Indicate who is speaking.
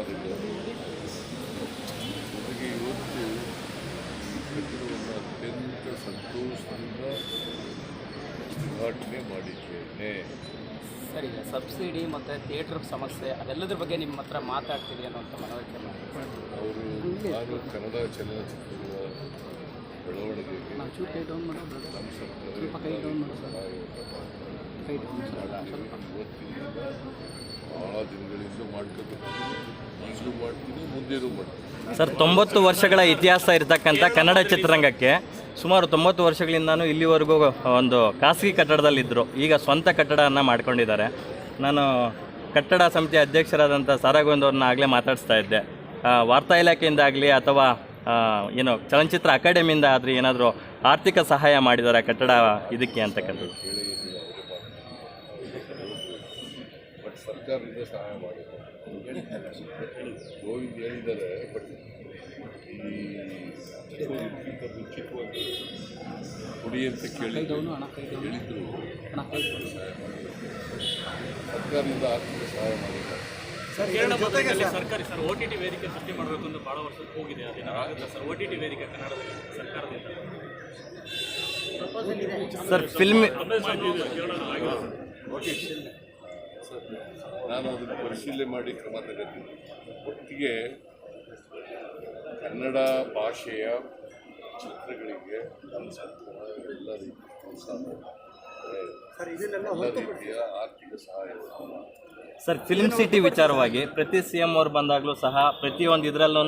Speaker 1: ಮಾಡಿಲ್ಲ. ನನಗೆ ಇವತ್ತು ಈ ಕಟ್ಟಡವನ್ನು ಅತ್ಯಂತ ಸಂತೋಷದಿಂದ ಉದ್ಘಾಟನೆ ಮಾಡಿದ್ದೇನೆ.
Speaker 2: ಸರ್, ಈಗ ಸಬ್ಸಿಡಿ ಮತ್ತು ಥಿಯೇಟ್ರ್ ಸಮಸ್ಯೆ ಅದೆಲ್ಲದ್ರ ಬಗ್ಗೆ ನಿಮ್ಮ ಹತ್ರ ಮಾತಾಡ್ತೀವಿ ಅನ್ನೋಂಥ ಮನವರಿಕೆ ಮಾಡಿ
Speaker 1: ಅವರು ನಾನು ಕನ್ನಡ ಚಲನಚಿತ್ರದ ಬೆಳವಣಿಗೆಗೆ ನಮ್ಮ ಸರ್ಕಾರದಿಂದ ಸಹಾಯವನ್ನು ಇವತ್ತಿನಿಂದ ಭಾಳ ದಿನಗಳಿಂದ ಮಾಡ್ಕೋಬೇಕು. ಈಗಲೂ ಮಾಡ್ತೀನಿ, ಮುಂದೇನೂ ಮಾಡ್ತೀನಿ.
Speaker 3: ಸರ್, 90 ವರ್ಷಗಳ ಇತಿಹಾಸ ಇರತಕ್ಕಂಥ ಕನ್ನಡ ಚಿತ್ರರಂಗಕ್ಕೆ ಸುಮಾರು 90 ವರ್ಷಗಳಿಂದನೂ ಇಲ್ಲಿವರೆಗೂ ಒಂದು ಖಾಸಗಿ ಕಟ್ಟಡದಲ್ಲಿದ್ದರು. ಈಗ ಸ್ವಂತ ಕಟ್ಟಡವನ್ನು ಮಾಡ್ಕೊಂಡಿದ್ದಾರೆ. ನಾನು ಕಟ್ಟಡ ಸಮಿತಿ ಅಧ್ಯಕ್ಷರಾದಂಥ ಸಾರಾ ಗೋವಿಂದ್ ಅವ್ರನ್ನ ಆಗಲೇ ಮಾತಾಡಿಸ್ತಾ ಇದ್ದೆ. ವಾರ್ತಾ ಇಲಾಖೆಯಿಂದ ಆಗಲಿ ಅಥವಾ ಏನು ಚಲನಚಿತ್ರ ಅಕಾಡೆಮಿಯಿಂದ ಆದರೆ ಏನಾದರೂ ಆರ್ಥಿಕ ಸಹಾಯ ಮಾಡಿದ್ದಾರೆ ಕಟ್ಟಡ ಇದಕ್ಕೆ ಅಂತಕ್ಕಂಥದ್ದು.
Speaker 1: ಬಟ್ ಸರ್ಕಾರದಿಂದ ಸಹಾಯ ಮಾಡಿದ್ದಾರೆ. ಗೋವಿಂದ್ ಹೇಳಿದ್ದಾರೆ. ಬಟ್ ಇದಕ್ಕಿಂತ ಮುಂಚಿತವಾಗಿ ಕೊಡಿ ಅಂತ ಹೇಳಿದ್ರು. ಸಹಾಯ ಮಾಡಿದ್ದಾರೆ. ಸರ್ಕಾರದಿಂದ ಆರ್ಥಿಕ ಸಹಾಯ ಮಾಡಿದ್ದಾರೆ.
Speaker 3: ಸರ್ಕಾರಿ ಸರ್ OTT ವೇದಿಕೆ ಸೃಷ್ಟಿ ಮಾಡಬೇಕು ಅಂತ ಭಾಳ ವರ್ಷ ಹೋಗಿದೆ. ಅದೇನಾಗುತ್ತೆ ಸರ್ OTT ವೇದಿಕೆ ಕನ್ನಡದಲ್ಲಿ ಸರ್ಕಾರದಿಂದ? ಸರ್, ಫಿಲ್ಮ್
Speaker 1: ನಾನು ಅದನ್ನು ಪರಿಶೀಲನೆ ಮಾಡಿ ಕ್ರಮ ತಗೋತೀನಿ. ಒಟ್ಟಿಗೆ ಕನ್ನಡ ಭಾಷೆಯ ಚಿತ್ರಗಳಿಗೆ ನನ್ನ ಸರ್ಕಾರ ಎಲ್ಲ ರೀತಿಯ ಪ್ರೋತ್ಸಾಹ, ಎಲ್ಲ ರೀತಿಯ ಆರ್ಥಿಕ ಸಹಾಯವನ್ನು.
Speaker 3: ಸರ್, ಫಿಲ್ಮ್ ಸಿಟಿ ವಿಚಾರವಾಗಿ ಪ್ರತಿ CM ಅವ್ರು ಬಂದಾಗಲೂ ಸಹ ಪ್ರತಿಯೊಂದು ಇದರಲ್ಲೂ